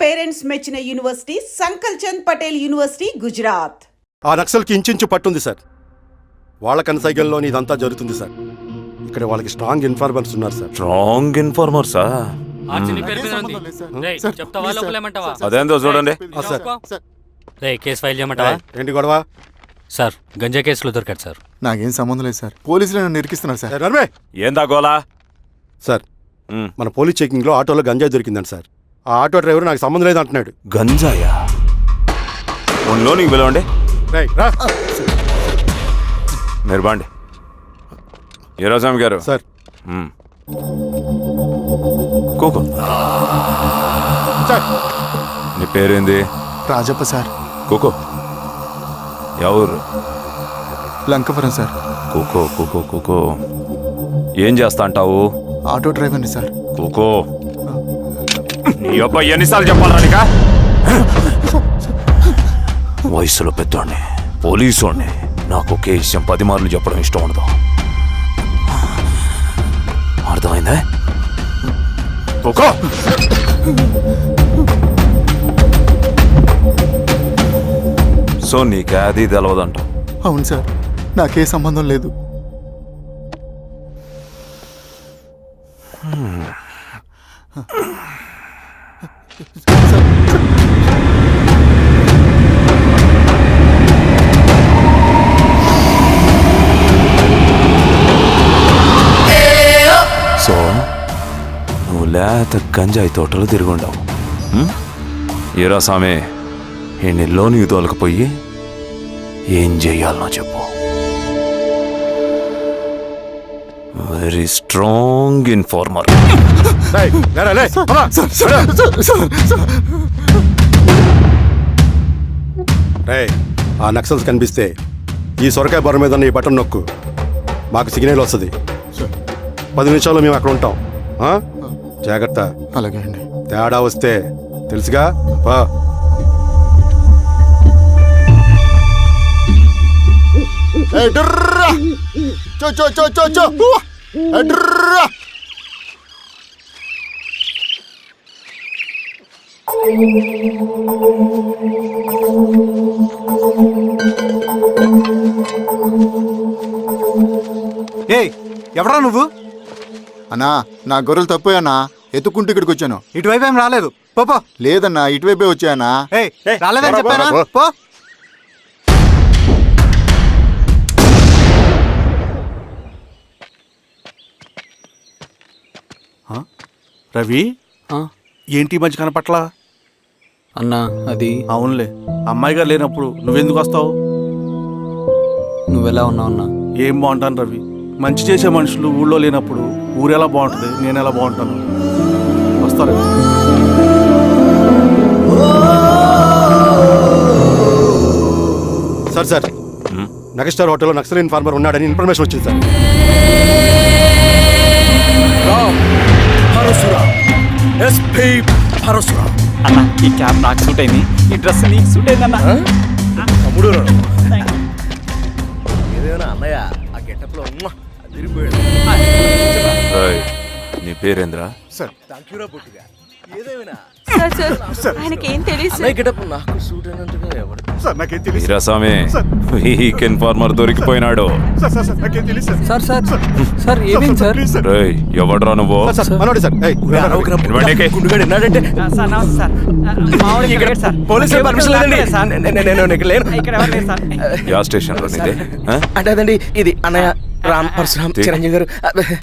Parents మెచ్చిన university సంకల్ Chand Patel university Gujarat. ఆ నక్సల్కి ఇంచుంచు పట్టుంది sir. వాళ్ళ కనసైగల్లోని ఇదంతా జరుగుతుంది సార్. ఇక్కడ వాళ్ళకి స్ట్రాంగ్ ఇన్ఫార్మర్స్ ఉన్నారు సార్. స్ట్రాంగ్ ఇన్ఫార్మర్సా? అదేందో చూడండి. కేసు ఫైల్ చేయమంటావా? ఏంటి గొడవ సార్? గంజా కేసులో దొరికాడు సార్. నాకేం సంబంధం లేదు సార్. పోలీసులు నన్ను ఇరికిస్తున్నారు సార్. ఏందా గోలా? సార్ మన పోలీస్ చెకింగ్ లో ఆటోలో గంజాయి దొరికిందండి సార్. ఆ ఆటో డ్రైవర్ నాకు సంబంధం లేదు అంటున్నాడు. గంజాయా? లోనికి పిలవండి. మీరు బాండి. ఈరోజామి గారు సార్. కూకో. నీ పేరేంది? రాజప్ప సార్. కూకో. ఎవరు? లంకపురం సార్. కూకో కూకో కూకో. ఏం చేస్తా అంటావు? ఆటో డ్రైవర్ని సార్. కూకో. నీ అబ్బాయి ఎన్నిసార్లు చెప్పాలా నీకా? వయసులో పెద్దోడిని, పోలీసోడిని, నాకు ఒకే విషయం 10 మార్లు చెప్పడం ఇష్టం ఉండదు. అర్థమైందా? కూకో. సో నీకే అది తెలవదంట? అవును సార్, నాకే సంబంధం లేదు. సో నువ్వు లేత గంజాయి తోటలు తిరుగుండవు. ఏరా సామే, ఈ లోనికి తోలకపోయి ఏం చెయ్యాలనో చెప్పు. Very strong informer. ఆ నక్సల్స్ కనిపిస్తే ఈ సొరకాయ బొర మీద ఈ బటన్ నొక్కు, మాకు సిగ్నల్ వస్తుంది. 10 నిమిషాల్లో మేము అక్కడ ఉంటాం. జాగ్రత్త. అలాగే అండి. తేడా వస్తే తెలుసుగా. ఎవరా నువ్వు? అన్నా, నా గొర్రెలు తప్పోయానా, ఎత్తుకుంటూ ఇక్కడికి వచ్చాను. ఇటువైపు ఏం రాలేదు. పో. లేదన్నా, ఇటువైపే వచ్చానా. రాలేదని చెప్పానా? పో. రవి, ఏంటి మంచి కనపట్లా? అన్నా అది అవునులే, అమ్మాయి గారు లేనప్పుడు నువ్వెందుకు వస్తావు? నువ్వెలా ఉన్నావు అన్నా? ఏం బాగుంటాను రవి, మంచి చేసే మనుషులు ఊళ్ళో లేనప్పుడు ఊరు ఎలా బాగుంటుంది, నేను ఎలా బాగుంటాను? వస్తారు. సార్ సార్, నగస్టార్ హోటల్లో నక్సల్ ఇన్ఫార్మర్ ఉన్నాడని ఇన్ఫర్మేషన్ వచ్చింది సార్. అన్న, ఈ క్యాబ్ నాకు సూట్ అయింది, ఈ డ్రెస్ నీకు సూట్ అయింది అన్న. తమ్ముడు ఏదేనా అన్నయ్య, ఆ గెటప్లో నీ పేరేంద్రా? సార్. వీక్ ఇన్ఫార్మర్ దొరికిపోయినాడు. సార్ ఏమైంది సార్? ఎవడ్రా నువ్వు? యా స్టేషన్ లో అంటే అదండి, ఇది అన్నయ్య రామ్ పరశురామ్ చిరంజీవి గారు.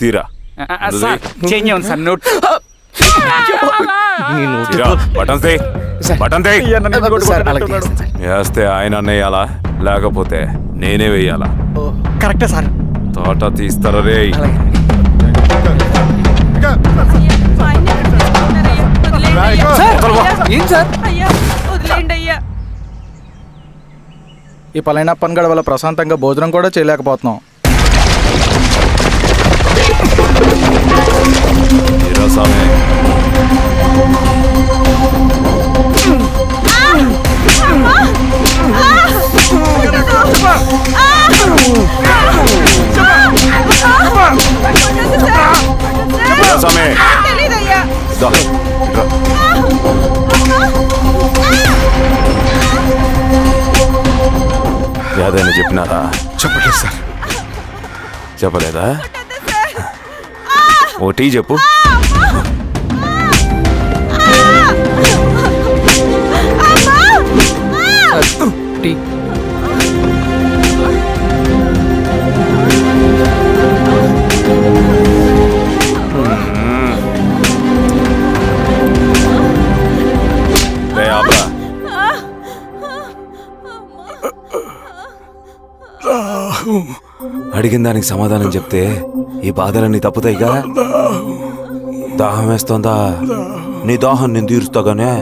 తీరా వేస్తే ఆయన వేయాలా, లేకపోతే నేనే వేయాలా? కరెక్టే సార్. తోట తీస్తారా రే? ఈ పలైన పనిగడ వల్ల ప్రశాంతంగా భోజనం కూడా చేయలేకపోతున్నాం. Dale. ఏదైనా చెప్పినారా? చెప్పలేదు సార్. చెప్పలేదా? ఓటీ చెప్పు. టీ. రే ఆపరా. అడిగిన దానికి సమాధానం చెప్తే ఈ బాధలన్నీ తప్పుతాయిగా. దాహం వేస్తోందా? నీ దాహం నేను తీరుస్తాగానే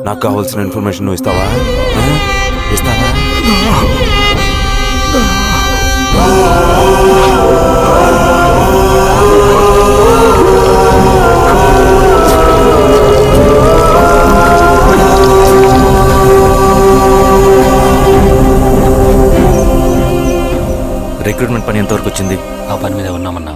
నాకు కావాల్సిన ఇన్ఫర్మేషన్ నువ్వు ఇస్తావా? ఇస్తావా? రిక్రూట్మెంట్ పని ఎంతవరకు వచ్చింది? ఆ పని మీద ఉన్నామన్నా.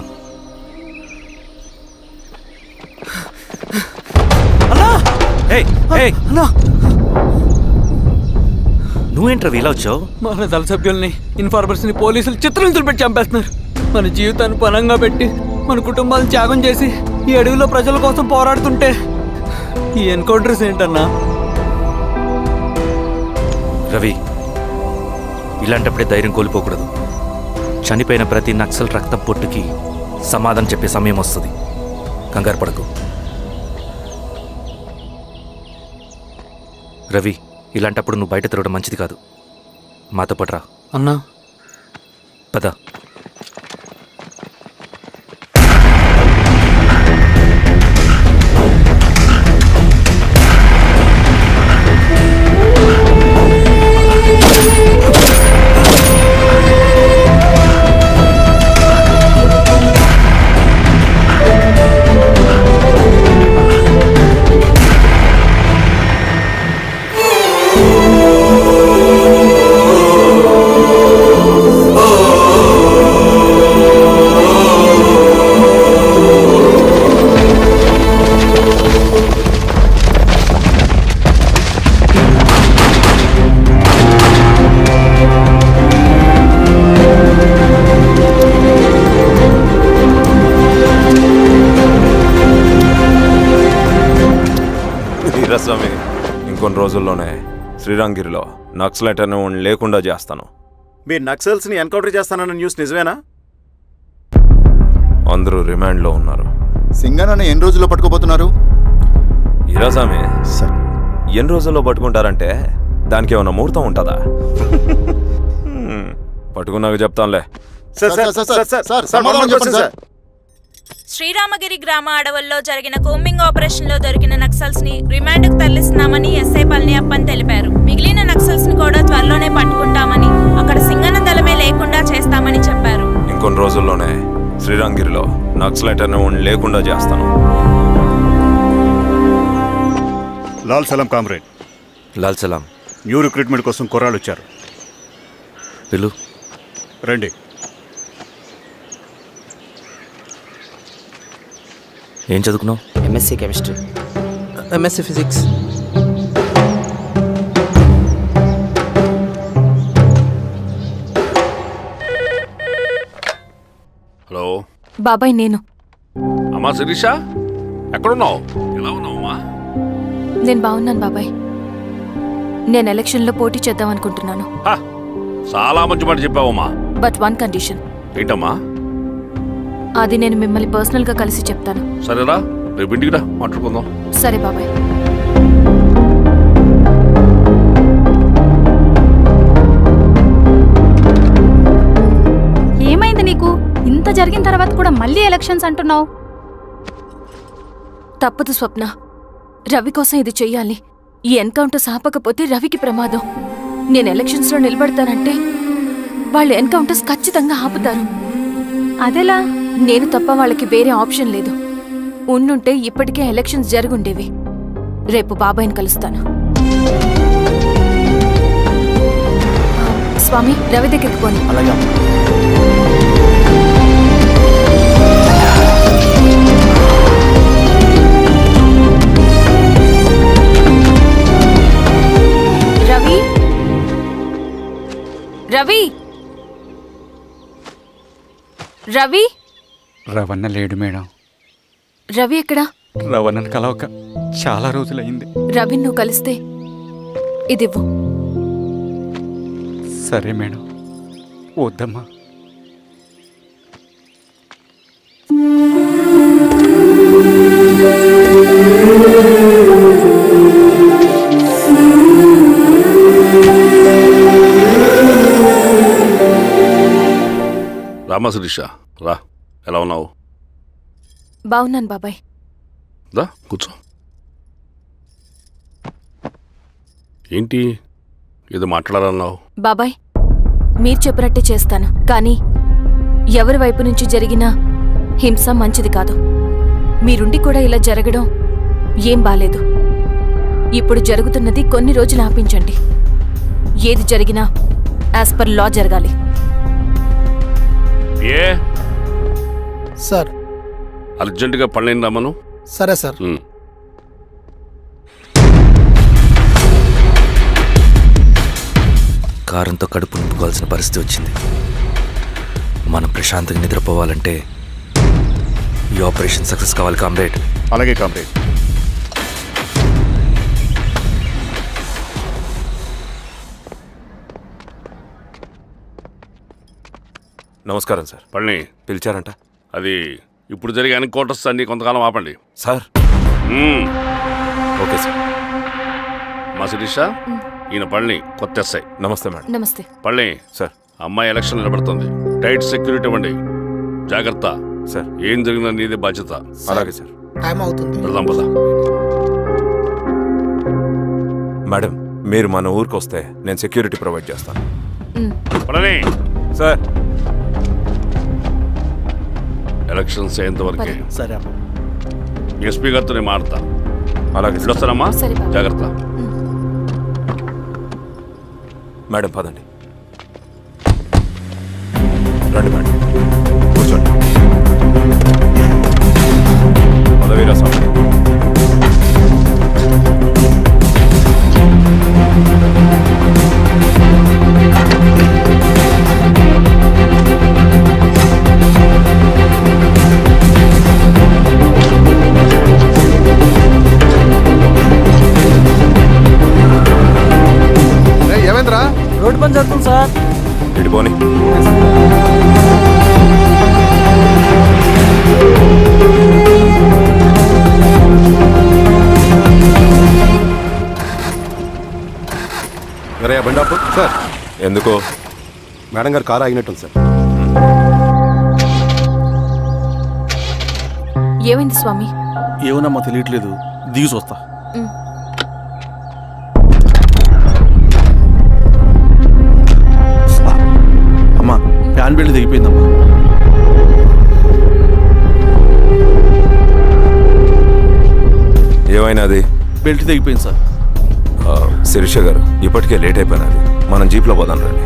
నువ్వేంట్రా ఇలా వచ్చావు? మన దళ సభ్యుల్ని ఇన్ఫార్మర్స్ ని పోలీసులు చిత్రహింసలు పెట్టి చంపేస్తున్నారు. మన జీవితాన్ని పనంగా పెట్టి మన కుటుంబాలను త్యాగం చేసి ఈ అడవిలో ప్రజల కోసం పోరాడుతుంటే ఈ ఎన్కౌంటర్స్ ఏంటన్నా? రవి, ఇలాంటప్పుడే ధైర్యం కోల్పోకూడదు. చనిపోయిన ప్రతి నక్సల్ రక్తం పొట్టుకి సమాధానం చెప్పే సమయం వస్తుంది. కంగారు పడకు రవి. ఇలాంటప్పుడు నువ్వు బయట తిరగడం మంచిది కాదు. మాతో పాటు రా. అన్నా పద. వీరస్వామి, ఇంకొన్ని రోజుల్లోనే శ్రీరాంగిరిలో నక్సలైట్ అనే వాడిని లేకుండా చేస్తాను. మీరు నక్సల్స్ని ఎన్కౌంటర్ చేస్తానన్న న్యూస్ నిజమేనా? అందరూ రిమాండ్లో ఉన్నారు. సింగనని ఎన్ని రోజుల్లో పట్టుకోబోతున్నారు? వీరస్వామి, ఎన్ని రోజుల్లో పట్టుకుంటారంటే దానికి ఏమైనా ముహూర్తం ఉంటుందా? పట్టుకున్నాక చెప్తానులే. శ్రీరామగిరి గ్రామ అడవుల్లో జరిగిన కోంబింగ్ ఆపరేషన్ లో దొరికిన నక్సల్స్ ని రిమాండ్ కు తరలిస్తున్నామని ఎస్ఐ పళనియప్పన్ తెలిపారు. మిగిలిన నక్సల్స్ ని కూడా త్వరలోనే పట్టుకుంటామని, అక్కడ సింగన దళమే లేకుండా చేస్తామని చెప్పారు. ఇంకొన్ని రోజుల్లోనే శ్రీరాంగిరిలో నక్సలైట్ అనే వాడిని లేకుండా చేస్తాను. లాల్ సలాం కామ్రేడ్. లాల్ సలాం. న్యూ రిక్రూట్మెంట్ కోసం కుర్రాళ్ళు వచ్చారు. పిలు. రండి. ఏం చదువుకున్నావు? MSc chemistry. MSc physics. Hello బాబాయ్, నేను. అమ్మా శిరీష, ఎక్కడున్నావు? ఎలా ఉన్నావు అమ్మా? నేను బాగున్నాను బాబాయ్. నేను ఎలక్షన్లో పోటీ చేద్దాం అనుకుంటున్నాను. చాలా మంచి మాట చెప్పావమ్మా. But one condition. ఏంటమ్మా? అది నేను మిమ్మల్ని పర్సనల్గా కలిసి చెప్తాను. సరేరా, రేపు ఇంటికి రా, మాట్లాడుకుందాం. సరే బాబాయ్. ఏమైంది నీకు? ఇంత జరిగిన తర్వాత కూడా మళ్ళీ ఎలక్షన్స్ అంటున్నావు? తప్పదు స్వప్న. రవి కోసం ఇది చెయ్యాలి. ఈ ఎన్కౌంటర్స్ ఆపకపోతే రవికి ప్రమాదం. నేను ఎలక్షన్స్లో నిలబడతానంటే వాళ్ళు ఎన్కౌంటర్స్ ఖచ్చితంగా ఆపుతారు. అదెలా? నేను తప్ప వాళ్ళకి వేరే ఆప్షన్ లేదు. ఉండుంటే ఇప్పటికే ఎలక్షన్స్ జరుగుండేవి. రేపు బాబాయ్ని కలుస్తాను. స్వామి, రవి దగ్గరికి పోని. రవి, రవి రవి రవణ లేడు మేడం. రవి ఎక్కడా? రవణను కలవక చాలా రోజులైంది. రవి నువ్వు కలిస్తే ఇదివ్వు. సరే మేడం. వద్దమ్మా. రామా శిరీష, రా. ఎలా ఉన్నావు? బాగున్నాను బాబాయ్. దా కూర్చో. ఏంటి ఏదో మాట్లాడాలన్నావు? బాబాయ్ మీరు చెప్పినట్టే చేస్తాను, కానీ ఎవరి వైపు నుంచి జరిగిన హింస మంచిది కాదు. మీరుండి కూడా ఇలా జరగడం ఏం బాలేదు. ఇప్పుడు జరుగుతున్నది కొన్ని రోజులు ఆపించండి. ఏది జరిగినా యాజ్ పర్ లా జరగాలి. ఏ సార్. అర్జెంటుగా పళ్ళని రమ్మను. సరే సార్. కారంతో కడుపు నింపుకోవాల్సిన పరిస్థితి వచ్చింది. మనం ప్రశాంతంగా నిద్రపోవాలంటే ఈ ఆపరేషన్ సక్సెస్ కావాలి కామ్రేడ్. అలాగే కామ్రేడ్. నమస్కారం సార్. పళ్ళని పిలిచారంట? అది ఇప్పుడు జరిగే ఎన్కౌంటర్స్ అన్ని కొంతకాలం ఆపండి. Sir okay sir. మా శిరీష, ఈయన పళ్ళని కొత్త ఎస్ఐ. నమస్తే మేడం. నమస్తే. పళ్ళని సార్. అమ్మాయి ఎలక్షన్ నిలబడుతుంది. టైట్ సెక్యూరిటీ ఇవ్వండి. జాగ్రత్త సార్. ఏం జరిగిందో నీదే బాధ్యత. అలాగే సార్. టైం అవుతుంది. వెళ్దాం పద. మేడం మీరు మన ఊరికి వస్తే నేను సెక్యూరిటీ ప్రొవైడ్ చేస్తాను. పళ్ళని సార్. ఎలక్షన్స్ అయ్యేంత వరకే. సరే అమ్మా. ఎస్పీ గారితో నేను మాడతా. అలాగే సార్. వస్తానమ్మా. సరే బాబు. జాగ్రత్త. మేడం పదండి. రండి మేడం, కూర్చోండి. పదవీరా స్వామి. ఏమైందిరా? రోడ్డు పని జరుగుతుంది సార్. ఇటు పోనీ. అరే బండాపు సార్. ఎందుకో? మేడం గారు కారు ఆగినట్టుంది సార్. ఏమైంది స్వామి? ఏమోనమ్మా తెలియట్లేదు. దిగి చూస్తా. అమ్మా ఫ్యాన్ బెల్ట్ దిగిపోయిందమ్మా. ఏమైనాది? బెల్ట్ తెగిపోయింది సార్. శిరీష గారు ఇప్పటికే లేట్ అయిపోయినది. మనం జీప్లో పోదాం రండి.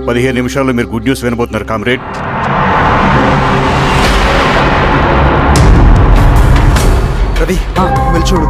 పదిహేను నిమిషాల్లో మీరు గుడ్ న్యూస్ వినబోతున్నారు కామ్రేడ్. రవి వెళ్ళి చూడు.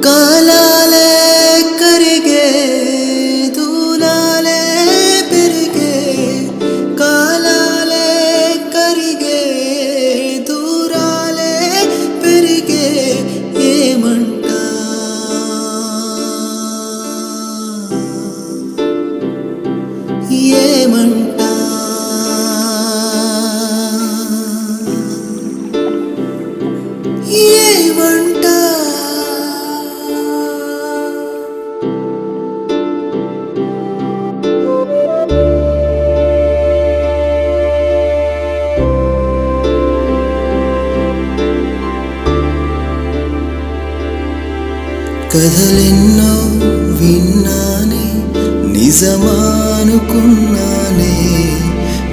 కాలాలే కరిగే దూలాలే పెరిగే కాలాలే కరిగే దూరాలే పెరిగే ఏమంట ఏమంట ఏమంట కథలెన్నో విన్నానే నిజమానుకున్నానే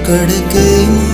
కడకేమో